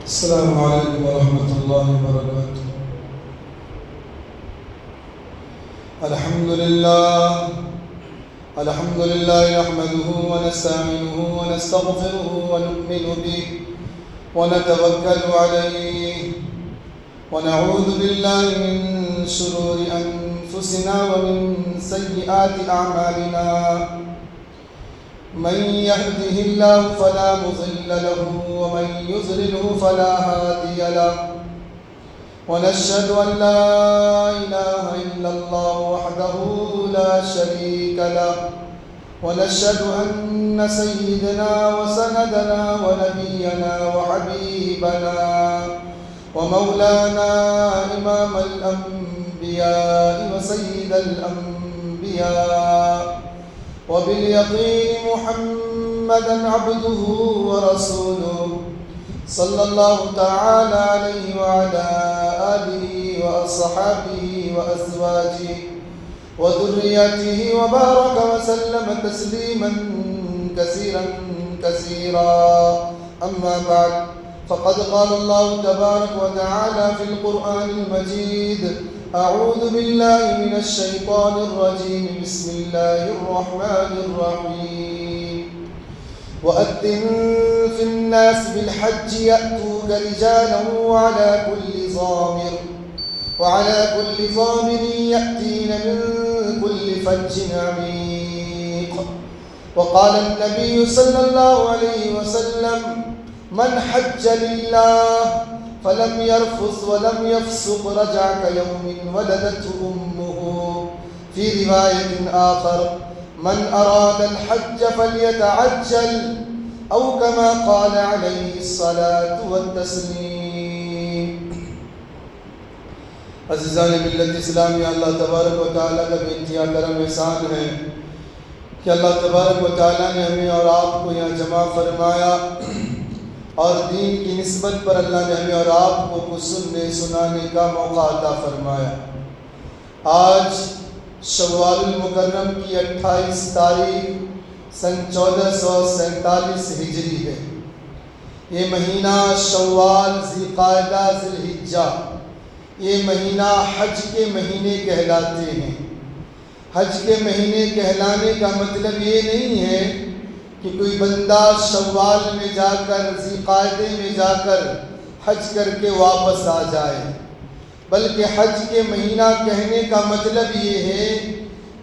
السلام عليكم ورحمة الله وبركاته. الحمد لله نحمده ونستعينه ونستغفره ونؤمن به ونتوكل عليه ونعوذ بالله من شرور أنفسنا ومن سيئات أعمالنا. من يهده الله فلا مضل له ومن يضلله فلا هادي له. ونشهد أن لا إله إلا الله وحده لا شريك له. ونشهد أن سيدنا وسندنا ونبينا وحبيبنا ومولانا إمام الأنبياء وسيد الأنبياء وباليقين محمدا عبده ورسوله صلى الله تعالى عليه وعلى آله وأصحابه وأزواجه وذريته وبارك وسلم تسليما كثيرا كثيرا. أما بعد، فقد قال الله تبارك وتعالى في القرآن المجيد: أعوذ بالله من الشيطان الرجيم، بسم الله الرحمن الرحيم. وأذن في الناس بالحج يأتوك رجالا وعلى كل ضامر يأتين من كل فج عميق. وقال النبي صلى الله عليه وسلم: من حج لله فلم يرفث ولم يفسق رجع كيوم ولدته أمه. في رواية آخر: من أراد الحج فليتعجل، أو كما قال عليه الصلاة والتسليم. عزیزان ملت اسلامی، اللہ تبارک و تعالیٰ کا بے انتہا کرم احسان ہے کہ اللہ تبارک و تعالیٰ نے ہمیں اور آپ کو یہاں جمع فرمایا، اور دین کی نسبت پر اللہ نے ہمیں اور آپ کو کچھ سننے سنانے کا موقع عطا فرمایا. آج شوال المکرم کی 28 تاریخ سن 1447 ہجری ہے. یہ مہینہ شوال، ذی قعدہ، ذی الحجہ، یہ مہینہ حج کے مہینے کہلاتے ہیں. حج کے مہینے کہلانے کا مطلب یہ نہیں ہے کہ کوئی بندہ شوال میں جا کر، ذی قعدے میں جا کر حج کر کے واپس آ جائے، بلکہ حج کے مہینہ کہنے کا مطلب یہ ہے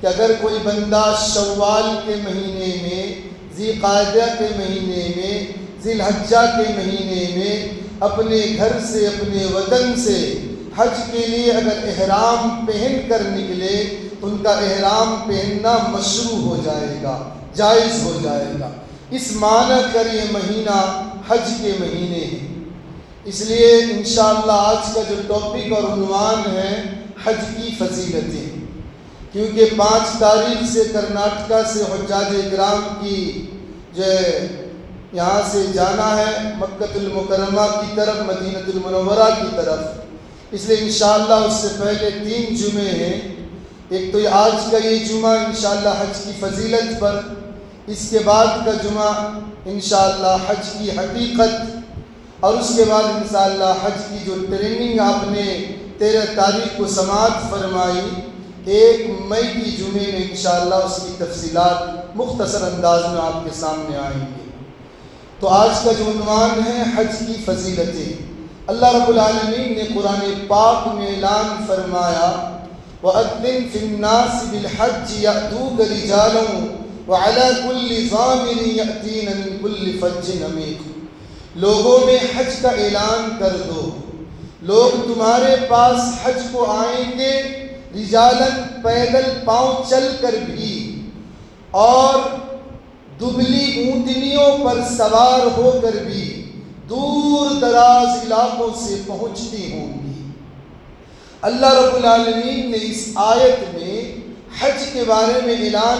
کہ اگر کوئی بندہ شوال کے مہینے میں، ذی قعدہ کے مہینے میں، ذی الحجہ کے مہینے میں اپنے گھر سے، اپنے وطن سے حج کے لیے اگر احرام پہن کر نکلے تو ان کا احرام پہننا مشروع ہو جائے گا، جائز ہو جائے گا. اس معنی کر یہ مہینہ حج کے مہینے ہیں. اس لیے انشاءاللہ آج کا جو ٹاپک اور عنوان ہے حج کی فضیلتیں، کیونکہ 5 تاریخ سے کرناٹکا سے حجاج کرام کی جو یہاں سے جانا ہے مکۃ المکرمہ کی طرف، مدینہ المنورہ کی طرف. اس لیے انشاءاللہ اس سے پہلے 3 جمعے ہیں. ایک تو آج کا یہ جمعہ انشاءاللہ حج کی فضیلت پر، اس کے بعد کا جمعہ انشاءاللہ حج کی حقیقت، اور اس کے بعد انشاءاللہ حج کی جو ٹریننگ آپ نے 13 تاریخ کو سماعت فرمائی، 1 مئی کی جمعے میں انشاءاللہ اس کی تفصیلات مختصر انداز میں آپ کے سامنے آئیں گے. تو آج کا جو عنوان ہے حج کی فضیلتیں، اللہ رب العالمین نے قرآن پاک میں اعلان فرمایا: وَأَذِّن فِي النَّاسِ بِالْحَجِّ يَأْتُوكَ رِجَالًا وَعَلَى كُلِّ ضَامِرٍ يَأْتِينَ مِنْ كُلِّ فَجٍّ عَمِيقٍ. لوگوں میں حج کا اعلان کر دو، لوگ تمہارے پاس حج کو آئیں گے، رجالن، پیدل پاؤں چل کر بھی، اور دبلی اونٹنیوں پر سوار ہو کر بھی دور دراز علاقوں سے پہنچتی ہوں گی. اللہ رب العالمین نے اس آیت میں حج کے بارے میں اعلان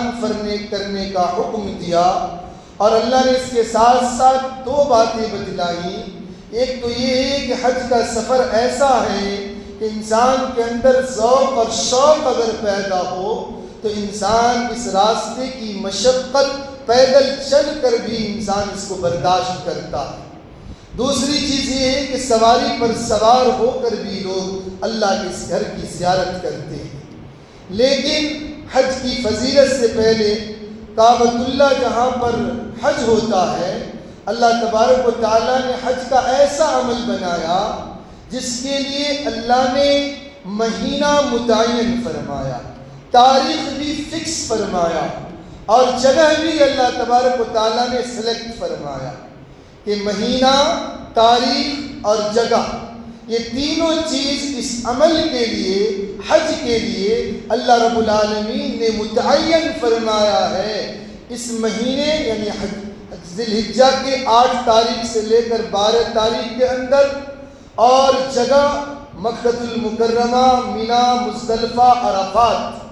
کرنے کا حکم دیا، اور اللہ نے اس کے ساتھ ساتھ 2 باتیں بتلائیں. ایک تو یہ ہے کہ حج کا سفر ایسا ہے کہ انسان کے اندر ذوق اور شوق اگر پیدا ہو تو انسان اس راستے کی مشقت پیدل چل کر بھی انسان اس کو برداشت کرتا ہے. دوسری چیز یہ ہے کہ سواری پر سوار ہو کر بھی لوگ اللہ کے اس گھر کی زیارت کرتے ہیں، لیکن حج کی فضیلت سے پہلے کعبۃ اللہ جہاں پر حج ہوتا ہے، اللہ تبارک و تعالیٰ نے حج کا ایسا عمل بنایا جس کے لیے اللہ نے مہینہ متعین فرمایا، تاریخ بھی فکس فرمایا، اور جگہ بھی اللہ تبارک و تعالیٰ نے سلیکٹ فرمایا کہ مہینہ، تاریخ اور جگہ، یہ تینوں چیز اس عمل کے لیے، حج کے لیے اللہ رب العالمین نے متعین فرمایا ہے۔ اس مہینے یعنی ذی الحجہ کے 8 تاریخ سے لے کر 12 تاریخ کے اندر، اور جگہ مکہ المکرمہ، مینا، مزدلفہ، عرفات،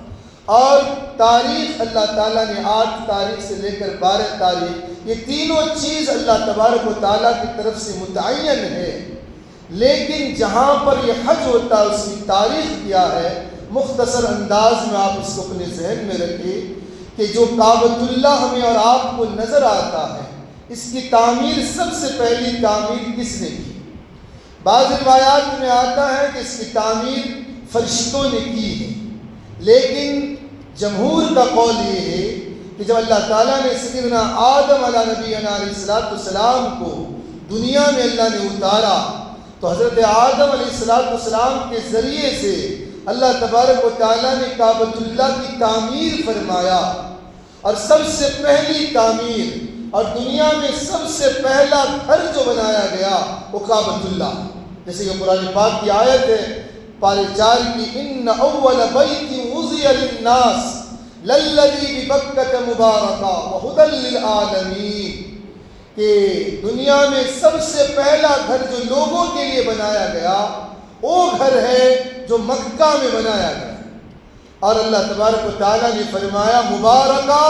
اور تاریخ اللہ تعالیٰ نے 8 تاریخ سے لے کر 12 تاریخ، یہ تینوں چیز اللہ تبارک و تعالیٰ کی طرف سے متعین ہے۔ لیکن جہاں پر یہ حج ہوتا ہے اس کی تاریخ کیا ہے، مختصر انداز میں آپ اس کو اپنے ذہن میں رکھیں کہ جو کعبۃ اللہ ہمیں اور آپ کو نظر آتا ہے، اس کی تعمیر سب سے پہلی تعمیر کس نے کی؟ بعض روایات میں آتا ہے کہ اس کی تعمیر فرشتوں نے کی ہے، لیکن جمہور کا قول یہ ہے کہ جب اللہ تعالیٰ نے سیدنا آدم علیہ نبینا علیہ السلام کو دنیا میں اللہ نے اتارا، تو حضرت آدم علیہ السلام کے ذریعے سے اللہ تبارک و تعالیٰ نے کعبۃ اللہ کی تعمیر فرمایا، اور سب سے پہلی تعمیر اور دنیا میں سب سے پہلا گھر جو بنایا گیا وہ کعبۃ اللہ، جیسے کہ قرآن پاک کی آیت ہے پارے 4 کی، ان اول بیت وضع للناس للذی ببکۃ مبارکا وہدی للعالمین، کہ دنیا میں سب سے پہلا گھر جو لوگوں کے لیے بنایا گیا وہ گھر ہے جو مکہ میں بنایا گیا، اور اللہ تبارک و تعالیٰ نے فرمایا مبارکہ،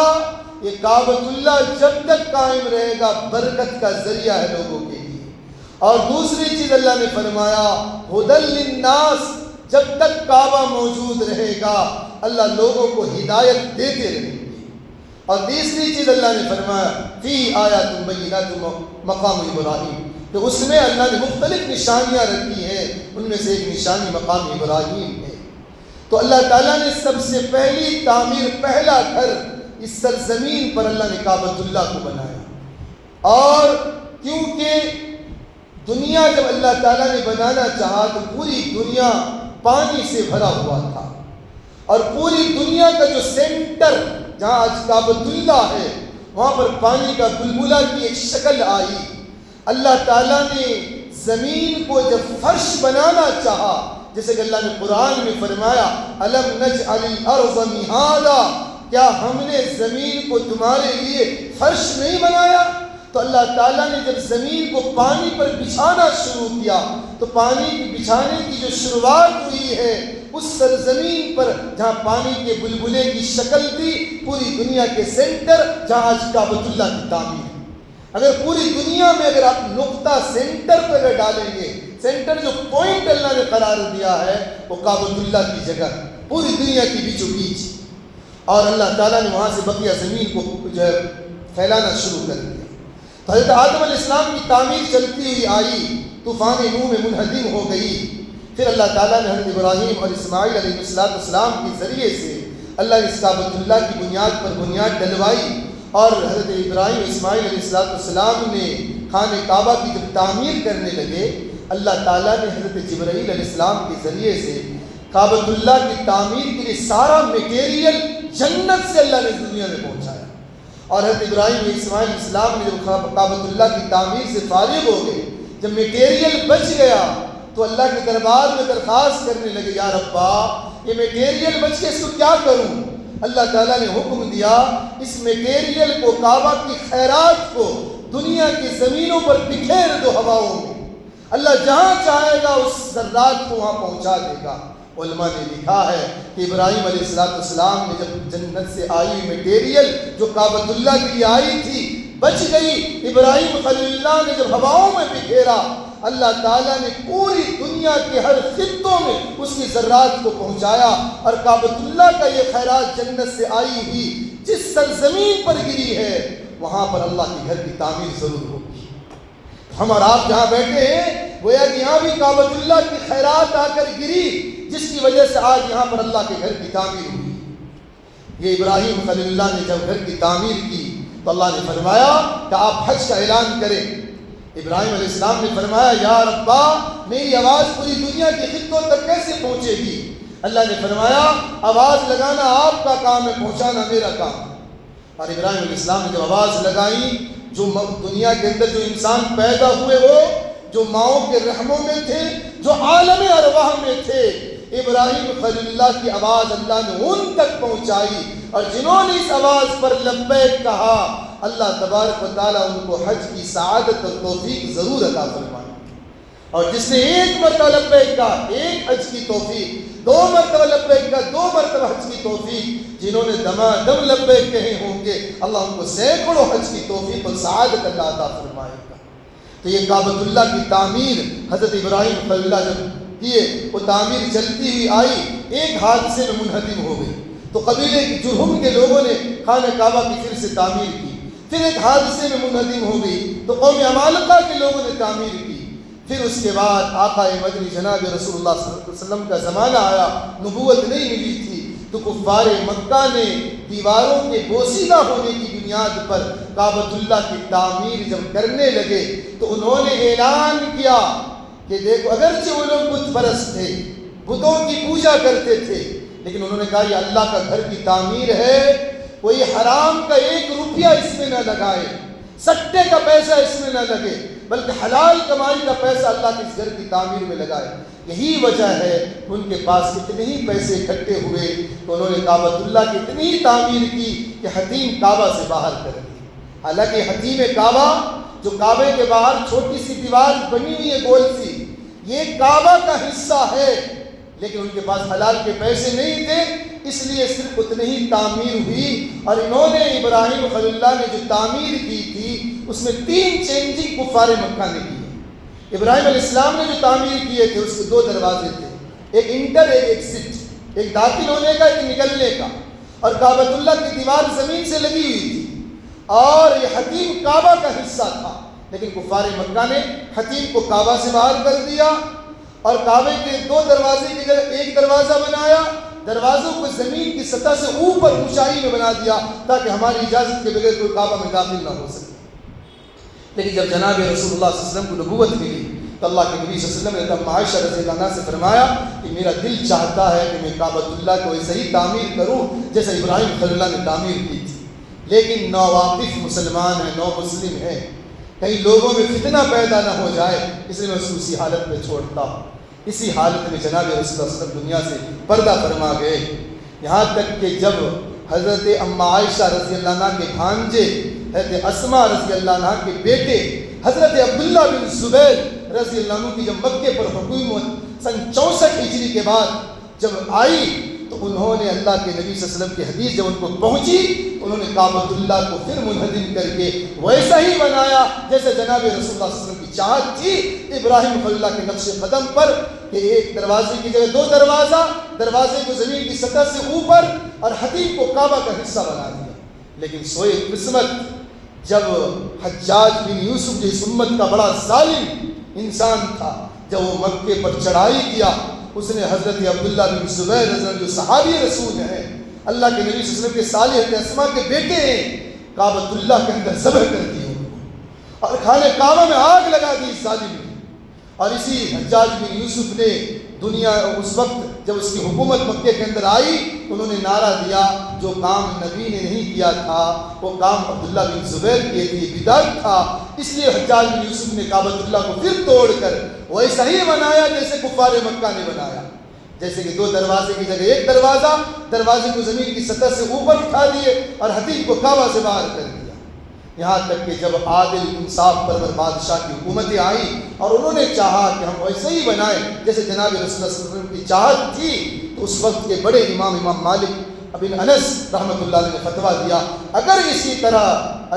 یہ کعبۃ اللہ جب تک قائم رہے گا برکت کا ذریعہ ہے لوگوں کے لیے۔ اور دوسری چیز اللہ نے فرمایا ہدی للناس، جب تک کعبہ موجود رہے گا اللہ لوگوں کو ہدایت دیتے رہیں گے۔ اور تیسری چیز اللہ نے فرمایا فی آیات بینات مقام ابراہیم، کہ اس میں اللہ نے مختلف نشانیاں رکھی ہیں، ان میں سے ایک نشانی مقام ابراہیم ہے۔ تو اللہ تعالیٰ نے سب سے پہلی تعمیر، پہلا گھر اس سرزمین پر اللہ نے کعبۃ اللہ کو بنایا، اور کیونکہ دنیا جب اللہ تعالیٰ نے بنانا چاہا تو پوری دنیا پانی سے بھرا ہوا تھا، اور پوری دنیا کا جو سینٹر جہاں آج کعبۃ اللہ ہے وہاں پر پانی کا بلبلہ کی ایک شکل آئی۔ اللہ تعالیٰ نے زمین کو جب فرش بنانا چاہا، جیسے کہ اللہ نے قرآن میں فرمایا الم نجعل الارض مہادا، کیا ہم نے زمین کو تمہارے لیے فرش نہیں بنایا؟ تو اللہ تعالیٰ نے جب زمین کو پانی پر بچھانا شروع کیا تو پانی بچھانے کی جو شروعات ہوئی ہے اس سرزمین پر جہاں پانی کے بلبلے کی شکل تھی، پوری دنیا کے سینٹر جہاں آج کعبۃ اللہ کی تعمیر ہے۔ اگر پوری دنیا میں اگر آپ نقطہ سینٹر پر اگر ڈالیں گے، سینٹر جو پوائنٹ اللہ نے قرار دیا ہے وہ کعبۃ اللہ کی جگہ پوری دنیا کی بیچوں بیچ، اور اللہ تعالیٰ نے وہاں سے بقیہ زمین کو جو ہے پھیلانا شروع کر دیا۔ تو حضرت آدم علیہ السلام کی تعمیر چلتی ہوئی آئی، طوفان نوح میں منہدم ہو گئی، پھر اللہ تعالیٰ نے حضرت ابراہیم اور اسماعیل علیہ السلام کے ذریعے سے اللہ نے اس کعبۃ اللہ کی بنیاد پر بنیاد ڈلوائی، اور حضرت ابراہیم اسماعیل علیہ السلام نے خانہ کعبہ کی جب تعمیر کرنے لگے، اللہ تعالیٰ نے حضرت جبرائیل علیہ السلام کے ذریعے سے کعبۃ اللہ کی تعمیر کے لیے سارا میٹیریل جنت سے اللہ نے دنیا میں پہنچایا، اور حضرت ابراہیم اسماعیل علیہ السلام نے جب کعبۃ اللہ کی تعمیر سے فارغ ہو گئے، جب میٹیریل بچ گیا تو اللہ کے دربار میں درخواست کرنے لگے یا ربا یہ میٹیریل بچ کے اس کو کیا کروں؟ اللہ تعالیٰ نے حکم دیا اس میٹیریل کو، کعبہ کی خیرات کو دنیا کی زمینوں پر بکھیر دو ہواؤں میں، اللہ جہاں چاہے گا اس ذرات کو وہاں پہنچا دے گا۔ علماء نے لکھا ہے کہ ابراہیم علیہ السلام نے جب جنت سے آئی میٹیریل جو کعبۃ اللہ کے لیے آئی تھی بچ گئی، ابراہیم خلیل اللہ نے جب ہواؤں میں بکھیرا، اللہ تعالیٰ نے پوری دنیا کے ہر خطوں میں اس کی ذرات کو پہنچایا، اور کعبۃ اللہ کا یہ خیرات جنت سے آئی ہوئی جس سرزمین پر گری ہے وہاں پر اللہ کے گھر کی تعمیر ضرور ہوگی۔ ہم اور آپ جہاں بیٹھے ہیں گویا کہ یہاں بھی کعبۃ اللہ کی خیرات آ کر گری، جس کی وجہ سے آج یہاں پر اللہ کے گھر کی تعمیر ہوئی۔ یہ ابراہیم خلیل اللہ نے جب گھر کی تعمیر کی تو اللہ نے فرمایا کہ آپ حج کا اعلان کریں۔ ابراہیم علیہ السلام نے فرمایا یا ربا میری آواز پوری دنیا کی خطوں تک کیسے پہنچے گی؟ اللہ نے فرمایا آواز لگانا آپ کا کام ہے، پہنچانا میرا کام ہے۔ اور ابراہیم علیہ السلام نے جب آواز لگائی، جو دنیا کے اندر جو انسان پیدا ہوئے ہو، جو ماؤں کے رحموں میں تھے، جو عالم ارواح میں تھے، ابراہیم خلیل اللہ کی آواز اللہ نے ان تک پہنچائی، اور جنہوں نے اس آواز پر لبیک کہا اللہ تبارک و تعالیٰ ان کو حج کی سعادت اور توفیق ضرور عطا فرمائے۔ اور جس نے ایک مرتبہ لبیک کہا، ایک حج کی توفیق، دو مرتبہ لبیک کہا، دو مرتبہ حج کی توفیق، جنہوں نے دم لبیک کہے ہوں گے اللہ ان کو سینکڑوں حج کی توفیق اور سعادت اللہ عطا فرمائے گا۔ تو یہ کعبۃ اللہ کی تعمیر حضرت ابراہیم خلیل اللہ جب کیے، وہ تعمیر چلتی ہوئی آئی، ایک حادثے میں منہدم ہو گئی۔ تو قبیلے کی جرہم کے لوگوں نے خانہ کعبہ کی پھر سے تعمیر کی، پھر ایک حادثے میں منہدم ہو گئی تو قوم عمالقہ کے لوگوں نے تعمیر کی۔ پھر اس کے بعد آقا مدنی جناب رسول اللہ صلی اللہ علیہ وسلم کا زمانہ آیا، نبوت نہیں ملی تھی، تو کفار مکہ نے دیواروں کے بوسیدہ ہونے کی بنیاد پر کعبۃ اللہ کی تعمیر جب کرنے لگے تو انہوں نے اعلان کیا کہ دیکھو اگرچہ وہ لوگ بت پرست تھے، بتوں کی پوجا کرتے تھے، لیکن انہوں نے کہا یہ اللہ کا گھر کی تعمیر ہے، کوئی حرام کا ایک روپیہ اس میں نہ لگائے، سٹے کا پیسہ اس میں نہ لگے، بلکہ حلال کمائی کا پیسہ اللہ کے اس گھر کی تعمیر میں لگائے۔ یہی وجہ ہے ان کے پاس اتنے ہی پیسے اکٹھے ہوئے تو انہوں نے کعبۃ اللہ کی اتنی ہی تعمیر کی کہ حتیم کعبہ سے باہر کر دی۔ حالانکہ حتیم کعبہ جو کعبے کے باہر چھوٹی سی دیوار بنی ہوئی ہے گول سی، یہ کعبہ کا حصہ ہے، لیکن ان کے پاس حلال کے پیسے نہیں تھے، اس لیے صرف اتنے ہی تعمیر ہوئی۔ اور انہوں نے ابراہیم خلیل اللہ نے جو تعمیر کی تھی اس میں 3 چینجنگ کفار مکہ نے کی۔ ابراہیم علیہ السلام نے جو تعمیر کیے تھے اس کے 2 دروازے تھے، ایک انٹر ایک ایکسٹ، ایک داخل ہونے کا ایک نکلنے کا، اور کعبۃ اللہ کی دیوار زمین سے لگی ہوئی تھی، اور یہ حتیم کعبہ کا حصہ تھا، لیکن کفار مکہ نے حتیم کو کعبہ سے باہر کر دیا اور کعبے کے 2 دروازے کی جگہ ایک دروازہ بنایا، دروازوں کو زمین کی سطح سے اوپر اونچائی میں بنا دیا تاکہ ہماری اجازت کے بغیر کوئی کعبہ میں داخل نہ ہو سکے۔ لیکن جب جناب رسول اللہ صلی اللہ علیہ وسلم کو نبوت ملی تو اللہ کے نبی صلی اللہ علیہ وسلم نے عائشہ رضی اللہ عنہا سے فرمایا کہ میرا دل چاہتا ہے کہ میں کعبۃ اللہ کو ایسے ہی تعمیر کروں جیسے ابراہیم خلیل اللہ نے تعمیر کی تھی، لیکن ناواقف مسلمان ہیں، نو مسلم ہیں، کہیں لوگوں میں فتنہ پیدا نہ ہو جائے، اس لیے میں اس کو اسی حالت میں چھوڑتا ہوں۔ اسی حالت میں جناب رسول اللہ صلی اللہ علیہ وسلم دنیا سے پردہ فرما گئے، یہاں تک کہ جب حضرت اما عائشہ رضی اللہ عنہ کے بھانجے حضرت اسماء رضی اللہ عنہ کے بیٹے حضرت عبداللہ بن زبیر رضی اللہ عنہ کی جب مکے پر حکومت سن 64 ہجری کے بعد جب آئی تو انہوں نے اللہ کے نبی صلی اللہ علیہ وسلم کی حدیث جب ان کو پہنچی تو انہوں نے کعبۃ اللہ کو پھر منہدم کر کے ویسا ہی بنایا جیسے جناب رسول اللہ صلی اللہ علیہ وسلم کی چاہت تھی ابراہیم خلیل اللہ کے نقش قدم پر کہ ایک دروازے کی جگہ 2 دروازہ، دروازے کو زمین کی سطح سے اوپر اور حتیم کو کعبہ کا حصہ بنا دیا۔ لیکن سوئے قسمت جب حجاج بن یوسف جو اس امت کا بڑا ظالم انسان تھا، جب وہ مکے پر چڑھائی کیا، اس نے حضرت عبداللہ بن زبیر رضی اللہ عنہ جو صحابی رسول ہیں، اللہ کے نبی صلی اللہ علیہ وسلم کے صالح اسماء کے بیٹے ہیں، کعبۃ اللہ کے اندر ذبح کر دی اور خانہ کعبہ میں آگ لگا دی اس ظالم نے۔ اور اسی حجاج بن یوسف نے دنیا اس وقت جب اس کی حکومت مکے کے اندر آئی تو انہوں نے نعرہ دیا جو کام نبی نے نہیں کیا تھا وہ کام عبداللہ بن زبیر کیے تھے، بدعت تھا، اس لیے حجاج بن یوسف نے کعبۃ اللہ کو پھر توڑ کر ویسا ہی بنایا جیسے کفار مکہ نے بنایا، جیسے کہ 2 دروازے کی جگہ ایک دروازہ، دروازے کو زمین کی سطح سے اوپر اٹھا دیے اور حتیم کو کعبہ سے باہر کر دیا۔ یہاں تک کہ جب عادل انصاف پرور بادشاہ کی حکومتیں آئی اور انہوں نے چاہا کہ ہم ویسے ہی بنائیں جیسے جناب رسول اللہ صلی اللہ علیہ وسلم کی چاہت تھی، تو اس وقت کے بڑے امام مالک بن انس رحمۃ اللہ علیہ نے فتویٰ دیا اگر اسی طرح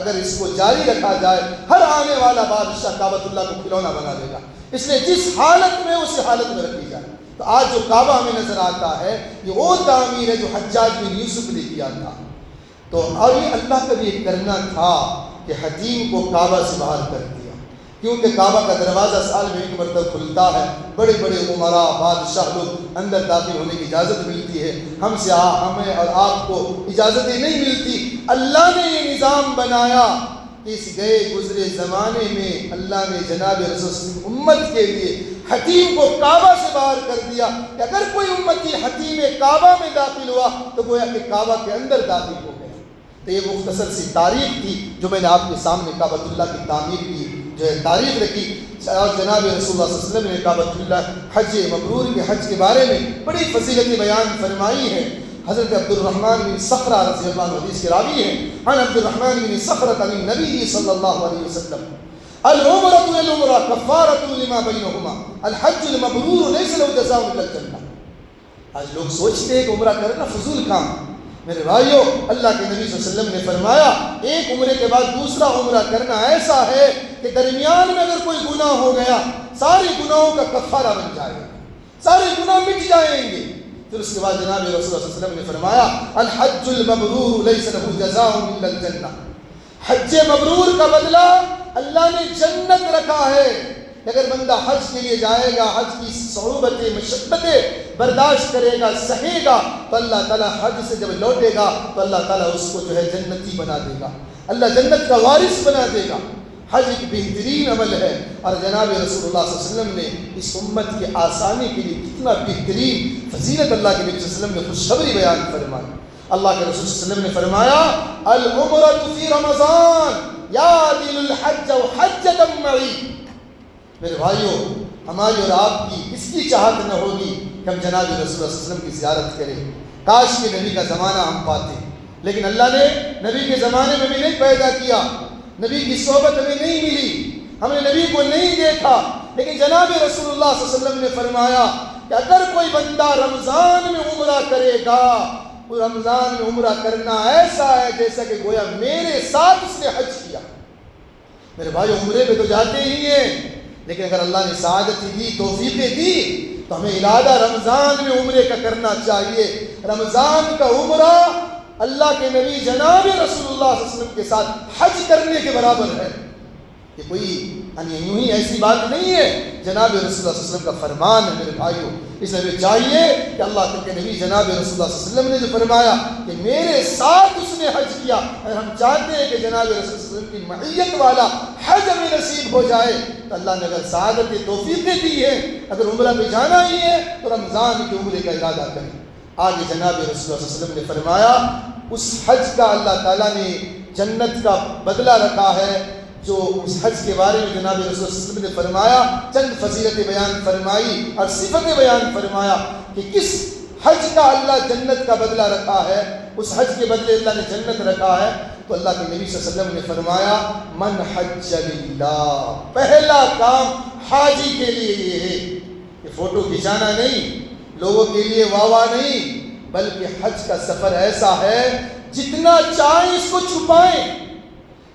اگر اس کو جاری رکھا جائے ہر آنے والا بادشاہ کعبۃ اللہ کو کھلونا بنا دے گا، اس لیے جس حالت میں اسی حالت میں رکھی جائے۔ تو آج جو کعبہ ہمیں نظر آتا ہے یہ وہ تعمیر ہے جو حجاج بن یوسف نے کیا تھا۔ تو اور یہ اللہ کا بھی ایک کرنا تھا کہ حتیم کو کعبہ سے باہر کر دیا، کیونکہ کعبہ کا دروازہ سال میں ایک مرتبہ کھلتا ہے، بڑے بڑے عمراء بادشاہ لوگ اندر داخل ہونے کی اجازت ملتی ہے، ہمیں اور آپ کو اجازتیں نہیں ملتی۔ اللہ نے یہ نظام بنایا کہ اس گئے گزرے زمانے میں اللہ نے جناب رسول صلی اللہ علیہ وسلم امت کے لیے حتیم کو کعبہ سے باہر کر دیا کہ اگر کوئی امتی حتیم کعبہ میں داخل ہوا تو گویا کہ کعبہ کے اندر داخل ہو گیا۔ تو یہ مختصر سی تاریخ تھی جو میں نے آپ کے سامنے کعبۃ اللہ کی تعمیر کی جو ہے تاریخ رکھی، اور جناب رسول اللہ صلی اللہ علیہ وسلم نے کعبۃ اللہ حج مبرور کے حج کے بارے میں بڑی فضیلت بیان فرمائی ہے۔ حضرت عبد الرحمن بن صخرہ رضی اللہ عنہ حدیث کے راوی ہیں، عن عبد الرحمن بن صخرہ عن النبی صلی اللہ علیہ وسلم العمرۃ للعمرہ کفارۃ لما بینہما الحج المبرور لیس له جزاء الا الجنہ۔ آج لوگ سوچتے ہیں کہ عمرہ کرنا فضول کام، میرے بھائیو اللہ کے نبی صلی اللہ علیہ وسلم نے فرمایا ایک عمرے کے بعد دوسرا عمرہ کرنا ایسا ہے کہ درمیان میں اگر کوئی گناہ ہو گیا سارے گناہوں کا کفارہ بن جائے گا، سارے گناہ مٹ جائیں گے۔ پھر اس کے بعد جناب رسول اللہ صلی اللہ علیہ وسلم نے فرمایا الحج المبرور لیس له جزاء الا الجنہ، حج مبرور کا بدلہ اللہ نے جنت رکھا ہے۔ اگر بندہ حج کے لیے جائے گا، حج کی صعوبتیں مشقتیں برداشت کرے گا، سہے گا، تو اللہ تعالیٰ حج سے جب لوٹے گا تو اللہ تعالیٰ اس کو جو ہے جنتی بنا دے گا، اللہ جنت کا وارث بنا دے گا۔ حج ایک بہترین عمل ہے، اور جناب رسول اللہ صلی اللہ علیہ وسلم نے اس امت کے آسانی کے لیے کتنا بہترین فضیلت اللہ کے نبی صلی اللہ علیہ وسلم نے خوشخبری بیان فرمائی۔ اللہ کے رسول صلی اللہ علیہ وسلم نے فرمایا العمرۃ فی رمضان یعدل الحج حجۃ معی۔ میرے بھائیو ہماری اور آپ کی اس کی چاہت نہ ہوگی کہ ہم جناب رسول اللہ صلی اللہ علیہ وسلم کی زیارت کریں، کاش کہ نبی کا زمانہ ہم پاتے، لیکن اللہ نے نبی کے زمانے میں بھی نہیں پیدا کیا، نبی کی صحبت ہمیں نہیں ملی، ہم نے نبی کو نہیں دیکھا، لیکن جناب رسول اللہ صلی اللہ علیہ وسلم نے فرمایا کہ اگر کوئی بندہ رمضان میں عمرہ کرے گا، رمضان میں عمرہ کرنا ایسا ہے جیسا کہ گویا میرے ساتھ اس نے حج کیا۔ میرے بھائی عمرے پہ تو جاتے ہی ہیں، لیکن اگر اللہ نے سعادت دی، توفیقیں دی، تو ہمیں ارادہ رمضان میں عمرے کا کرنا چاہیے۔ رمضان کا عمرہ اللہ کے نبی جناب رسول اللہ صلی اللہ علیہ وسلم کے ساتھ حج کرنے کے برابر ہے۔ یہ کوئی یوں ہی ایسی بات نہیں ہے، جناب رسول اللہ صلی اللہ علیہ وسلم کا فرمان ہے میرے بھائیوں۔ اس لیے چاہیے کہ اللہ کے نبی جناب رسول اللہ صلی اللہ علیہ وسلم نے جو فرمایا کہ میرے ساتھ اس نے حج کیا، اگر ہم چاہتے ہیں کہ جناب رسول اللہ صلی اللہ علیہ وسلم کی معیت والا حج ہمیں نصیب ہو جائے، تو اللہ نے اگر سعادت توفیقیں دی ہیں، اگر عمرہ پہ جانا ہی ہے تو رمضان کے عمرے کا ارادہ کریں۔ آگے جناب رسول اللہ صلی اللہ علیہ وسلم نے فرمایا اس حج کا اللہ تعالیٰ نے جنت کا بدلہ رکھا ہے، جو اس حج کے بارے میں جناب رسول اللہ صلی اللہ علیہ وسلم نے فرمایا، چند فضیلتیں بیان فرمائی اور صفتیں بیان فرمایا کہ کس حج کا اللہ جنت کا بدلہ رکھا ہے، اس حج کے بدلے اللہ نے جنت رکھا ہے۔ تو اللہ کے نبی صلی اللہ علیہ وسلم نے فرمایا من حج للہ، پہلا کام حاجی کے لیے یہ ہے کہ فوٹو کھینچانا نہیں، لوگوں کے لیے واہ واہ نہیں، بلکہ حج کا سفر ایسا ہے جتنا چاہیں اس کو چھپائیں۔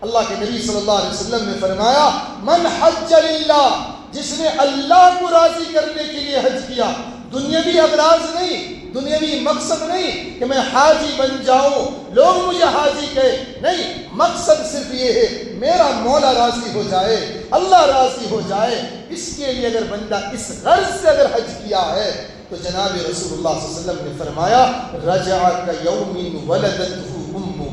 اللہ کے نبی صلی اللہ علیہ وسلم نے فرمایا من حج للہ، جس نے اللہ کو راضی کرنے کے لیے حج کیا، دنیاوی اغراض نہیں، دنیاوی مقصد نہیں کہ میں حاجی بن جاؤں، لوگ مجھے حاجی کہے، نہیں، مقصد صرف یہ ہے میرا مولا راضی ہو جائے، اللہ راضی ہو جائے۔ اس کے لیے اگر بندہ اس غرض سے اگر حج کیا ہے تو جناب رسول اللہ صلی اللہ علیہ وسلم نے فرمایا رجع کیوم ولدتہ امہ،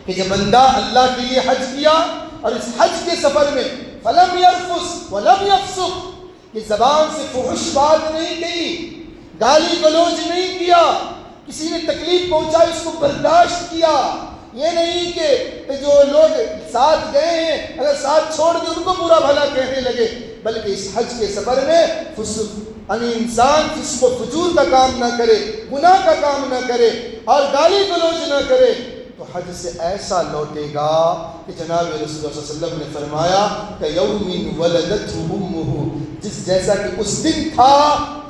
کہ جب بندہ اللہ کے لیے حج کیا اور اس حج کے سفر میں فلم یرفث ولم یفسق، کہ زبان سے فحش بات نہیں کہی، گالی گلوچ نہیں کیا، کسی نے تکلیف پہنچائی اس کو برداشت کیا، یہ نہیں کہ جو لوگ ساتھ گئے ہیں اگر ساتھ چھوڑ دے ان کو برا بھلا کہنے لگے، بلکہ اس حج کے سفر میں انسان فسق و فجور کا کام نہ کرے، گناہ کا کام نہ کرے اور گالی گلوچ نہ کرے، تو حج سے ایسا لوٹے گا کہ جناب رسول اللہ صلی اللہ علیہ وسلم نے فرمایا کہ یوم ولدتہ امہ، جس جیسا کہ اس دن تھا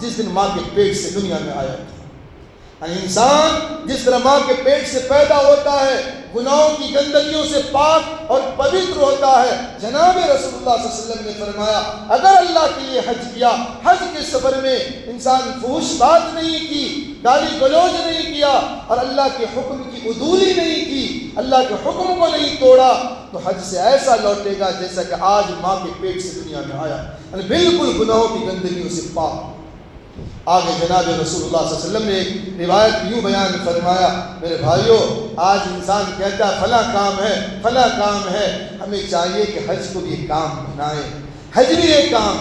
جس دن ماں کے پیٹ سے دنیا میں آیا تھا۔ انسان جس طرح ماں کے پیٹ سے پیدا ہوتا ہے، گناہوں کی گندگیوں سے پاک اور پوتر ہوتا ہے، جناب رسول اللہ صلی اللہ علیہ وسلم نے فرمایا اگر اللہ کے لیے حج کیا، حج کے سفر میں انسان فحش بات نہیں کی، گالی گلوچ نہیں کیا اور اللہ کے حکم کی عدولی نہیں کی، اللہ کے حکم کو نہیں توڑا تو حج سے ایسا لوٹے گا جیسا کہ آج ماں کے پیٹ سے دنیا میں آیا، یعنی بالکل گناہوں کی گندگیوں سے پاک۔ آگے جناب رسول اللہ صلی اللہ علیہ وسلم نے ایک روایت یوں بیان فرمایا، میرے بھائیوں آج انسان کہتا ہے فلاں کام ہے فلاں کام ہے، ہمیں چاہیے کہ حج کو بھی ایک کام بنائیں۔ حج بھی ایک کام،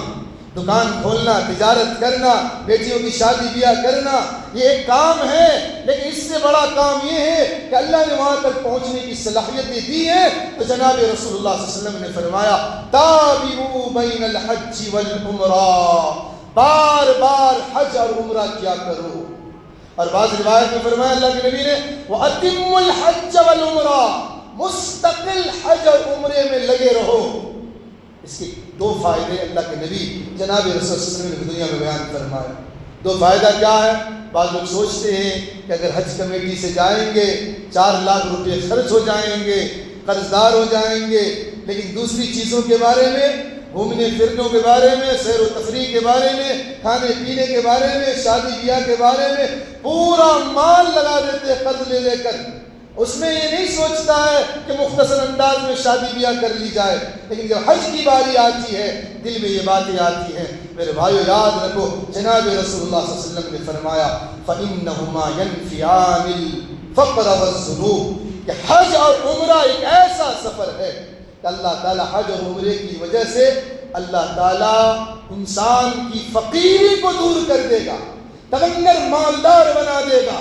دکان کھولنا، تجارت کرنا، بیٹیوں کی شادی بیاہ کرنا، یہ ایک کام ہے، لیکن اس سے بڑا کام یہ ہے کہ اللہ نے وہاں تک پہنچنے کی صلاحیتیں دی ہیں۔ تو جناب رسول اللہ صلی اللہ علیہ وسلم نے فرمایا تابعوا بین الحج والعمرہ، بار بار حج اور عمرہ کیا کرو۔ اور بعض روایت میں فرمایا اللہ کے نبی نے وَأَتِمُّ الْحَجَّ وَالْعُمْرَةَ، مستقل حج اور عمرے میں لگے رہو۔ اس کے دو فائدے اللہ کے نبی جناب رسول اللہ صلی اللہ علیہ وسلم نے دنیا میں بیان فرمایا۔ دو فائدہ کیا ہے؟ بعض لوگ سوچتے ہیں کہ اگر حج کمیٹی سے جائیں گے 4 لاکھ روپے خرچ ہو جائیں گے، قرض دار ہو جائیں گے، لیکن دوسری چیزوں کے بارے میں، گھومنے پھرنے کے بارے میں، سیر و تفریح کے بارے میں، کھانے پینے کے بارے میں، شادی بیاہ کے بارے میں پورا مال لگا دیتے قرض لے لے کر۔ اس میں یہ نہیں سوچتا ہے کہ مختصر انداز میں شادی بیاہ کر لی جائے، لیکن جب حج کی باری آتی ہے دل میں یہ باتیں آتی ہیں۔ میرے بھائیو یاد رکھو جناب رسول اللہ صلی اللہ علیہ وسلم نے فرمایا فَإِنَّهُمَا يَنْفِيَانِ الْفَقْرَ وَالذُّنُوبَ، کہ حج اور عمرہ ایک ایسا سفر ہے کہ اللہ تعالیٰ حج اور عمرے کی وجہ سے اللہ تعالیٰ انسان کی فقیری کو دور کر دے گا، تغیر مالدار بنا دے گا۔